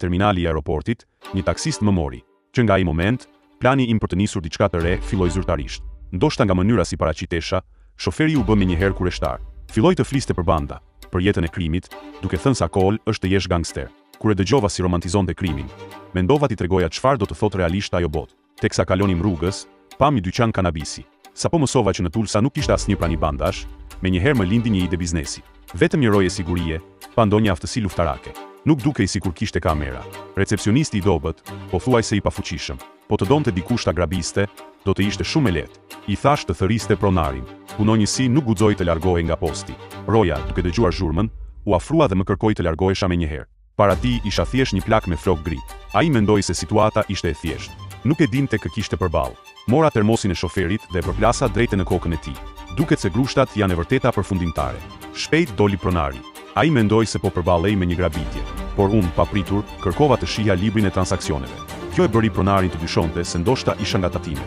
terminali i aeroportit, një taksist më mori, që nga ai moment, plani im për të nisur diçka të re filloi zyrtarisht. Ndoshta nga mënyra si paraqitesha, shoferi u bë menjëherë kureshtar. Filloi të fliste për banda, për jetën e krimit, duke thënë se alkool është të jesh gangster. Kur e dëgjova si romantizonte krimin, mendova t'i tregoja çfarë do të thotë realisht ajo botë. Teksa kalonim rrugës, pam një dyqan kanabisi. Sapo mësova që në Tulsa nuk kishte asnjë prani bandash, menjëherë më lindi një ide biznesi. Vetëm një roje sigurie, pa ndonjë aftësi luftarake. Nuk dukej sikur kishte kamera. Recepcionisti i dobët, pothuajse i pafuqishëm. Po të donte dikush ta grabiste, do të ishte shumë e lehtë. I thash të thëriste pronarin. Punonjësi nuk guxoi të largohej nga posti. Roja, duke dëgjuar zhurmën, u afrua dhe më kërkoi të largohesha menjëherë. Para tij isha thjesht një plak me flok gri. Ai mendoi se situata ishte e thjeshtë. Nuk e dinte kë kishte përballë. Mora termosin e shoferit dhe e përplasa drejtë në kokën e tij. Duket se grushtat janë e vërteta përfundimtare. Shpejt doli pronari. Ai mendoi se po përballej me një grabitje, por unë, papritur, kërkova të shihja librin e transaksioneve. Kjo e bëri pronarin të dyshonte se ndoshta isha nga tatime.